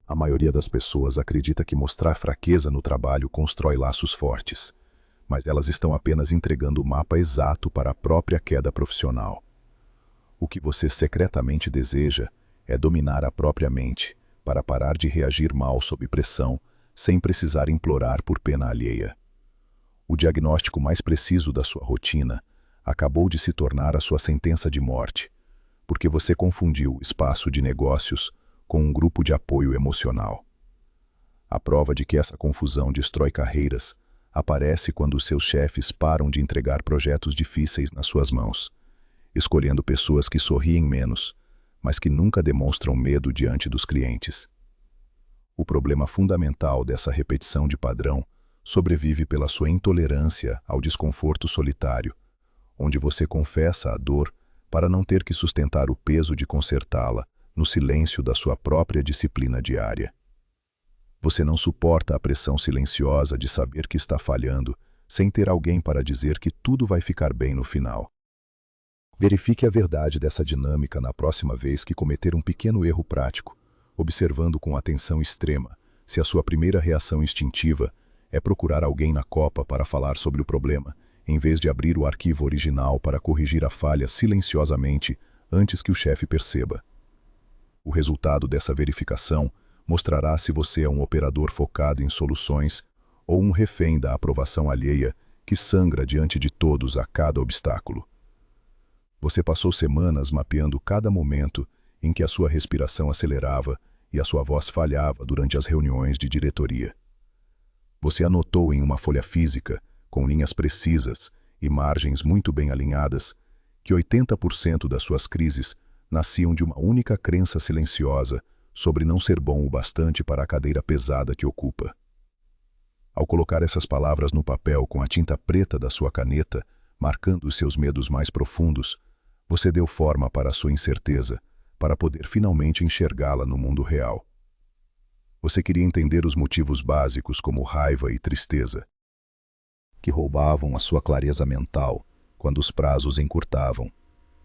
A maioria das pessoas acredita que mostrar fraqueza no trabalho constrói laços fortes, mas elas estão apenas entregando o mapa exato para a própria queda profissional. O que você secretamente deseja é dominar a própria mente, para parar de reagir mal sob pressão, sem precisar implorar por pena alheia. O diagnóstico mais preciso da sua rotina acabou de se tornar a sua sentença de morte, porque você confundiu o espaço de negócios com um grupo de apoio emocional. A prova de que essa confusão destrói carreiras aparece quando os seus chefes param de entregar projetos difíceis nas suas mãos, escolhendo pessoas que sorriem menos, mas que nunca demonstram medo diante dos clientes. O problema fundamental dessa repetição de padrão sobrevive pela sua intolerância ao desconforto solitário, onde você confessa a dor para não ter que sustentar o peso de consertá-la no silêncio da sua própria disciplina diária. Você não suporta a pressão silenciosa de saber que está falhando, sem ter alguém para dizer que tudo vai ficar bem no final. Verifique a verdade dessa dinâmica na próxima vez que cometer um pequeno erro prático, observando com atenção extrema se a sua primeira reação instintiva é procurar alguém na copa para falar sobre o problema, em vez de abrir o arquivo original para corrigir a falha silenciosamente antes que o chefe perceba. O resultado dessa verificação mostrará se você é um operador focado em soluções ou um refém da aprovação alheia que sangra diante de todos a cada obstáculo. Você passou semanas mapeando cada momento em que a sua respiração acelerava e a sua voz falhava durante as reuniões de diretoria. Você anotou em uma folha física, com linhas precisas e margens muito bem alinhadas, que 80% das suas crises nasciam de uma única crença silenciosa sobre não ser bom o bastante para a cadeira pesada que ocupa. Ao colocar essas palavras no papel com a tinta preta da sua caneta, marcando os seus medos mais profundos, você deu forma para a sua incerteza, para poder finalmente enxergá-la no mundo real. Você queria entender os motivos básicos como raiva e tristeza, que roubavam a sua clareza mental quando os prazos encurtavam,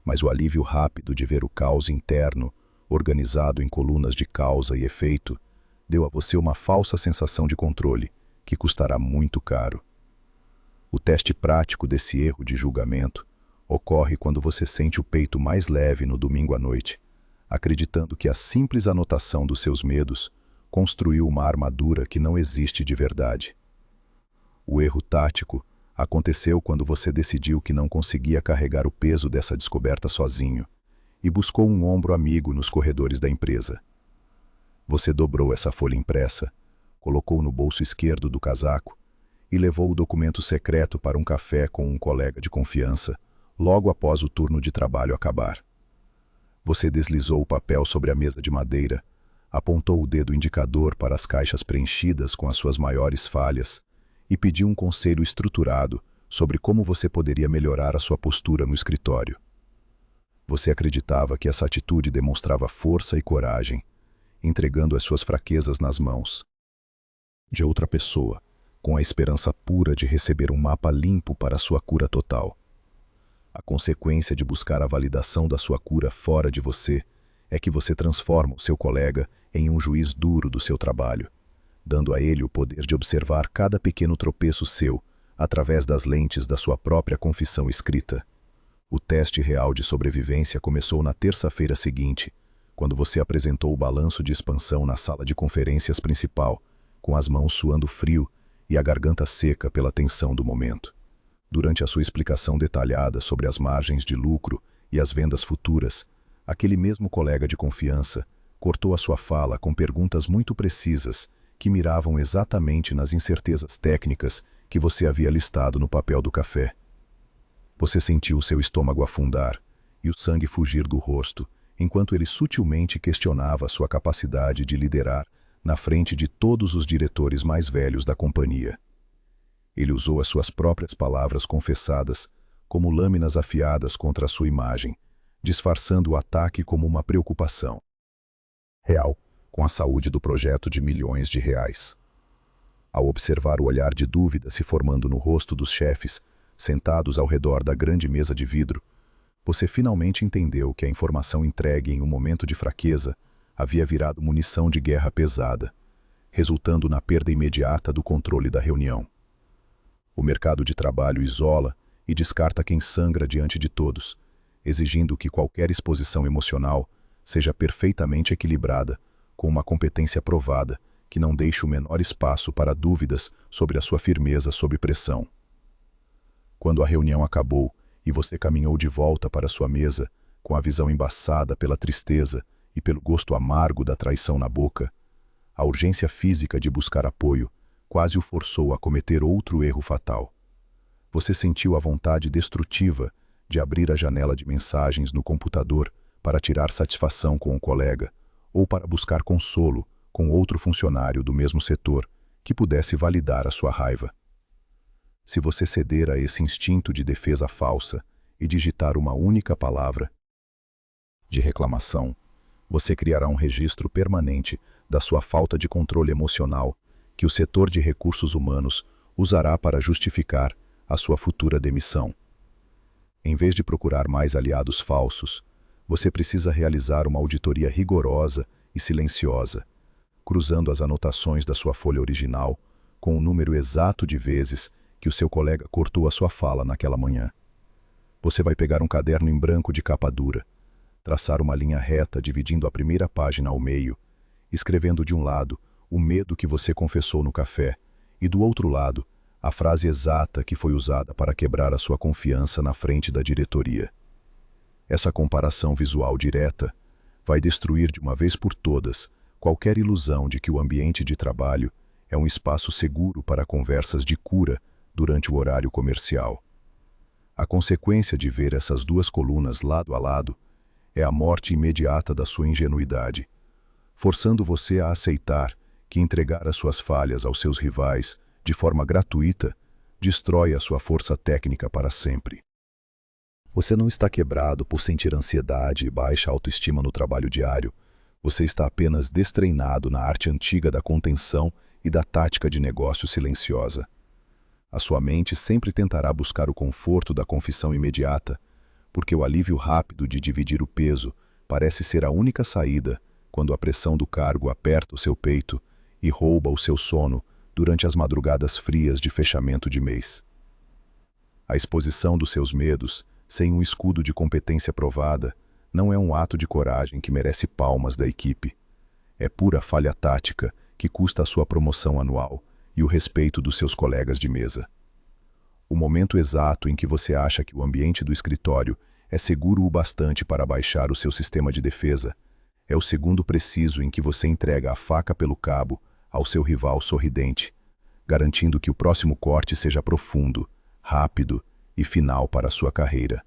mas o alívio rápido de ver o caos interno, organizado em colunas de causa e efeito, deu a você uma falsa sensação de controle, que custará muito caro. O teste prático desse erro de julgamento ocorre quando você sente o peito mais leve no domingo à noite, acreditando que a simples anotação dos seus medos construiu uma armadura que não existe de verdade. O erro tático aconteceu quando você decidiu que não conseguia carregar o peso dessa descoberta sozinho e buscou um ombro amigo nos corredores da empresa. Você dobrou essa folha impressa, colocou no bolso esquerdo do casaco e levou o documento secreto para um café com um colega de confiança, logo após o turno de trabalho acabar. Você deslizou o papel sobre a mesa de madeira, apontou o dedo indicador para as caixas preenchidas com as suas maiores falhas e pediu um conselho estruturado sobre como você poderia melhorar a sua postura no escritório. Você acreditava que essa atitude demonstrava força e coragem, entregando as suas fraquezas nas mãos de outra pessoa, com a esperança pura de receber um mapa limpo para sua cura total. A consequência de buscar a validação da sua cura fora de você é que você transforma o seu colega em um juiz duro do seu trabalho, dando a ele o poder de observar cada pequeno tropeço seu através das lentes da sua própria confissão escrita. O teste real de sobrevivência começou na terça-feira seguinte, quando você apresentou o balanço de expansão na sala de conferências principal, com as mãos suando frio e a garganta seca pela tensão do momento. Durante a sua explicação detalhada sobre as margens de lucro e as vendas futuras, aquele mesmo colega de confiança cortou a sua fala com perguntas muito precisas que miravam exatamente nas incertezas técnicas que você havia listado no papel do café. Você sentiu seu estômago afundar e o sangue fugir do rosto, enquanto ele sutilmente questionava sua capacidade de liderar na frente de todos os diretores mais velhos da companhia. Ele usou as suas próprias palavras confessadas como lâminas afiadas contra a sua imagem, disfarçando o ataque como uma preocupação real com a saúde do projeto de milhões de reais. Ao observar o olhar de dúvida se formando no rosto dos chefes, sentados ao redor da grande mesa de vidro, você finalmente entendeu que a informação entregue em um momento de fraqueza havia virado munição de guerra pesada, resultando na perda imediata do controle da reunião. O mercado de trabalho isola e descarta quem sangra diante de todos, exigindo que qualquer exposição emocional seja perfeitamente equilibrada, com uma competência provada que não deixe o menor espaço para dúvidas sobre a sua firmeza sob pressão. Quando a reunião acabou e você caminhou de volta para sua mesa, com a visão embaçada pela tristeza e pelo gosto amargo da traição na boca, a urgência física de buscar apoio quase o forçou a cometer outro erro fatal. Você sentiu a vontade destrutiva de abrir a janela de mensagens no computador para tirar satisfação com um colega, ou para buscar consolo com outro funcionário do mesmo setor que pudesse validar a sua raiva. Se você ceder a esse instinto de defesa falsa e digitar uma única palavra de reclamação, você criará um registro permanente da sua falta de controle emocional que o setor de recursos humanos usará para justificar a sua futura demissão. Em vez de procurar mais aliados falsos, você precisa realizar uma auditoria rigorosa e silenciosa, cruzando as anotações da sua folha original com o número exato de vezes que o seu colega cortou a sua fala naquela manhã. Você vai pegar um caderno em branco de capa dura, traçar uma linha reta dividindo a primeira página ao meio, escrevendo de um lado o medo que você confessou no café e do outro lado a frase exata que foi usada para quebrar a sua confiança na frente da diretoria. Essa comparação visual direta vai destruir de uma vez por todas qualquer ilusão de que o ambiente de trabalho é um espaço seguro para conversas de cura durante o horário comercial. A consequência de ver essas duas colunas lado a lado é a morte imediata da sua ingenuidade, forçando você a aceitar que entregar as suas falhas aos seus rivais de forma gratuita destrói a sua força técnica para sempre. Você não está quebrado por sentir ansiedade e baixa autoestima no trabalho diário. Você está apenas destreinado na arte antiga da contenção e da tática de negócio silenciosa. A sua mente sempre tentará buscar o conforto da confissão imediata, porque o alívio rápido de dividir o peso parece ser a única saída quando a pressão do cargo aperta o seu peito e rouba o seu sono durante as madrugadas frias de fechamento de mês. A exposição dos seus medos, sem um escudo de competência provada, não é um ato de coragem que merece palmas da equipe. É pura falha tática que custa a sua promoção anual e o respeito dos seus colegas de mesa. O momento exato em que você acha que o ambiente do escritório é seguro o bastante para baixar o seu sistema de defesa é o segundo preciso em que você entrega a faca pelo cabo ao seu rival sorridente, garantindo que o próximo corte seja profundo, rápido e final para a sua carreira.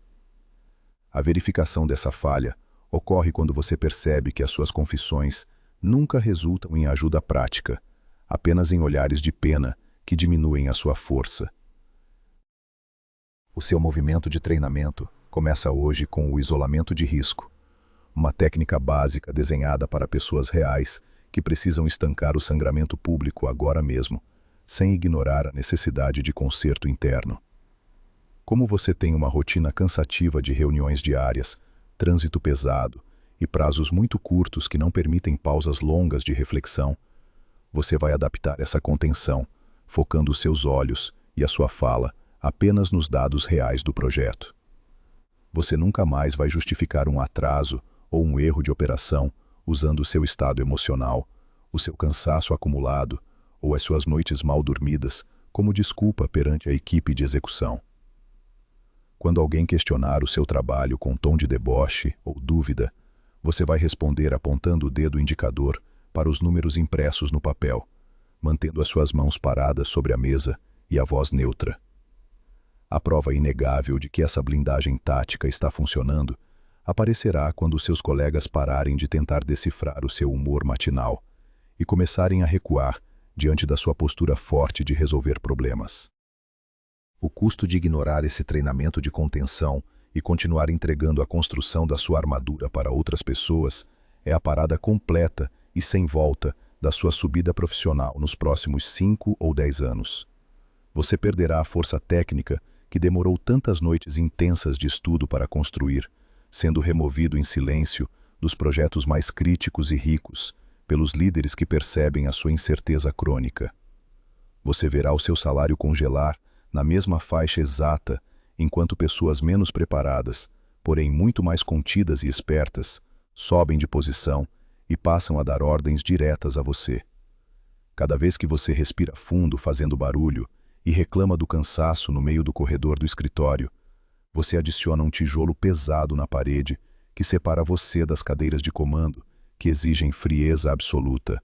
A verificação dessa falha ocorre quando você percebe que as suas confissões nunca resultam em ajuda prática, apenas em olhares de pena que diminuem a sua força. O seu movimento de treinamento começa hoje com o isolamento de risco, uma técnica básica desenhada para pessoas reais que precisam estancar o sangramento público agora mesmo, sem ignorar a necessidade de conserto interno. Como você tem uma rotina cansativa de reuniões diárias, trânsito pesado e prazos muito curtos que não permitem pausas longas de reflexão, você vai adaptar essa contenção, focando os seus olhos e a sua fala apenas nos dados reais do projeto. Você nunca mais vai justificar um atraso ou um erro de operação usando o seu estado emocional, o seu cansaço acumulado ou as suas noites mal dormidas como desculpa perante a equipe de execução. Quando alguém questionar o seu trabalho com tom de deboche ou dúvida, você vai responder apontando o dedo indicador para os números impressos no papel, mantendo as suas mãos paradas sobre a mesa e a voz neutra. A prova inegável de que essa blindagem tática está funcionando aparecerá quando seus colegas pararem de tentar decifrar o seu humor matinal e começarem a recuar diante da sua postura forte de resolver problemas. O custo de ignorar esse treinamento de contenção e continuar entregando a construção da sua armadura para outras pessoas é a parada completa e sem volta da sua subida profissional nos próximos 5 ou 10 anos. Você perderá a força técnica que demorou tantas noites intensas de estudo para construir, sendo removido em silêncio dos projetos mais críticos e ricos, pelos líderes que percebem a sua incerteza crônica. Você verá o seu salário congelar na mesma faixa exata, enquanto pessoas menos preparadas, porém muito mais contidas e espertas, sobem de posição e passam a dar ordens diretas a você. Cada vez que você respira fundo fazendo barulho e reclama do cansaço no meio do corredor do escritório, você adiciona um tijolo pesado na parede que separa você das cadeiras de comando que exigem frieza absoluta,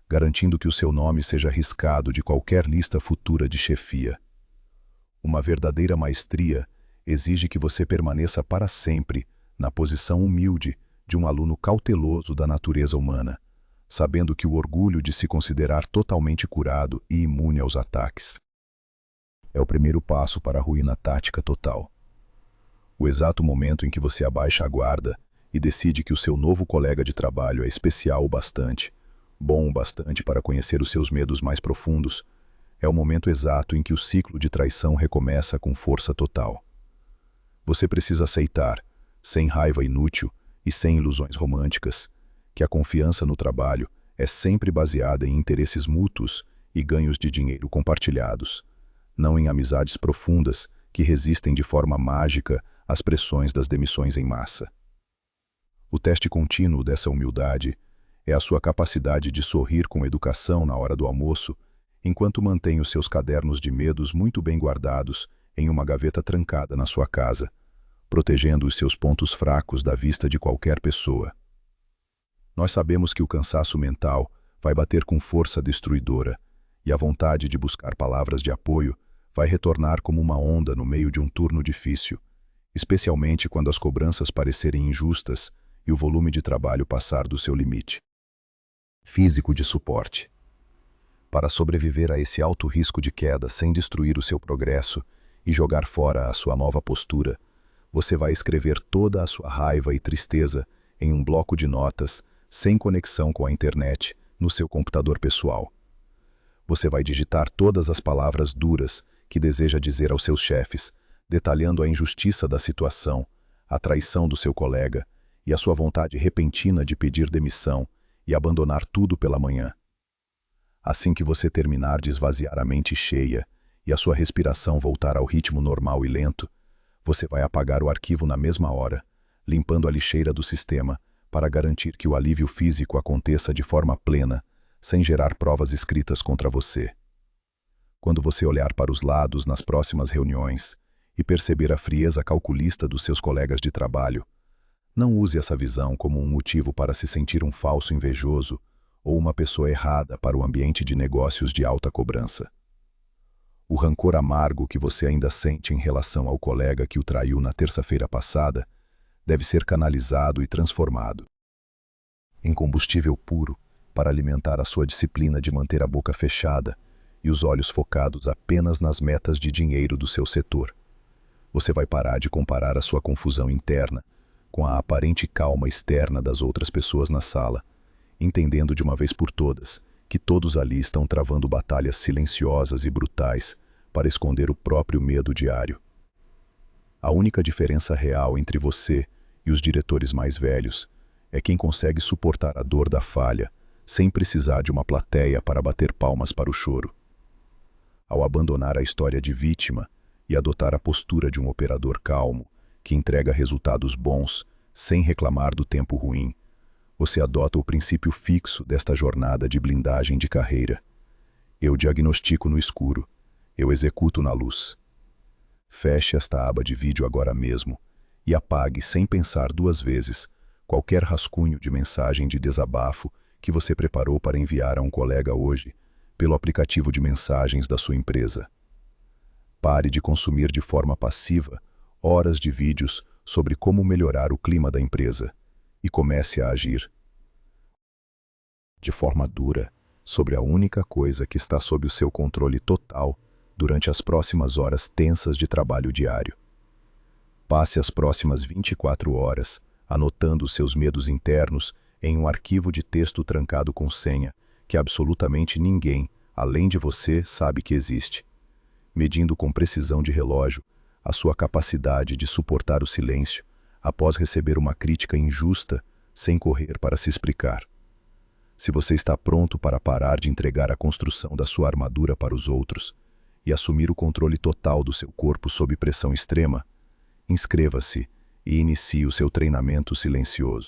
garantindo que o seu nome seja riscado de qualquer lista futura de chefia. Uma verdadeira maestria exige que você permaneça para sempre na posição humilde de um aluno cauteloso da natureza humana, sabendo que o orgulho de se considerar totalmente curado e imune aos ataques é o primeiro passo para a ruína tática total. O exato momento em que você abaixa a guarda e decide que o seu novo colega de trabalho é especial o bastante, bom o bastante para conhecer os seus medos mais profundos, é o momento exato em que o ciclo de traição recomeça com força total. Você precisa aceitar, sem raiva inútil e sem ilusões românticas, que a confiança no trabalho é sempre baseada em interesses mútuos e ganhos de dinheiro compartilhados, não em amizades profundas que resistem de forma mágica às pressões das demissões em massa. O teste contínuo dessa humildade é a sua capacidade de sorrir com educação na hora do almoço, enquanto mantém os seus cadernos de medos muito bem guardados em uma gaveta trancada na sua casa, protegendo os seus pontos fracos da vista de qualquer pessoa. Nós sabemos que o cansaço mental vai bater com força destruidora, e a vontade de buscar palavras de apoio vai retornar como uma onda no meio de um turno difícil, especialmente quando as cobranças parecerem injustas e o volume de trabalho passar do seu limite. Físico de suporte. Para sobreviver a esse alto risco de queda sem destruir o seu progresso e jogar fora a sua nova postura, você vai escrever toda a sua raiva e tristeza em um bloco de notas, sem conexão com a internet, no seu computador pessoal. Você vai digitar todas as palavras duras que deseja dizer aos seus chefes, detalhando a injustiça da situação, a traição do seu colega e a sua vontade repentina de pedir demissão e abandonar tudo pela manhã. Assim que você terminar de esvaziar a mente cheia e a sua respiração voltar ao ritmo normal e lento, você vai apagar o arquivo na mesma hora, limpando a lixeira do sistema para garantir que o alívio físico aconteça de forma plena, sem gerar provas escritas contra você. Quando você olhar para os lados nas próximas reuniões e perceber a frieza calculista dos seus colegas de trabalho, não use essa visão como um motivo para se sentir um falso invejoso ou uma pessoa errada para o ambiente de negócios de alta cobrança. O rancor amargo que você ainda sente em relação ao colega que o traiu na terça-feira passada deve ser canalizado e transformado em combustível puro para alimentar a sua disciplina de manter a boca fechada e os olhos focados apenas nas metas de dinheiro do seu setor. Você vai parar de comparar a sua confusão interna com a aparente calma externa das outras pessoas na sala, entendendo de uma vez por todas que todos ali estão travando batalhas silenciosas e brutais para esconder o próprio medo diário. A única diferença real entre você e os diretores mais velhos é quem consegue suportar a dor da falha sem precisar de uma plateia para bater palmas para o choro. Ao abandonar a história de vítima e adotar a postura de um operador calmo, que entrega resultados bons sem reclamar do tempo ruim, você adota o princípio fixo desta jornada de blindagem de carreira. Eu diagnostico no escuro, eu executo na luz. Feche esta aba de vídeo agora mesmo e apague sem pensar duas vezes qualquer rascunho de mensagem de desabafo que você preparou para enviar a um colega hoje pelo aplicativo de mensagens da sua empresa. Pare de consumir de forma passiva horas de vídeos sobre como melhorar o clima da empresa e comece a agir de forma dura sobre a única coisa que está sob o seu controle total durante as próximas horas tensas de trabalho diário. Passe as próximas 24 horas anotando os seus medos internos em um arquivo de texto trancado com senha que absolutamente ninguém, além de você, sabe que existe, medindo com precisão de relógio a sua capacidade de suportar o silêncio após receber uma crítica injusta sem correr para se explicar. Se você está pronto para parar de entregar a construção da sua armadura para os outros e assumir o controle total do seu corpo sob pressão extrema, inscreva-se e inicie o seu treinamento silencioso.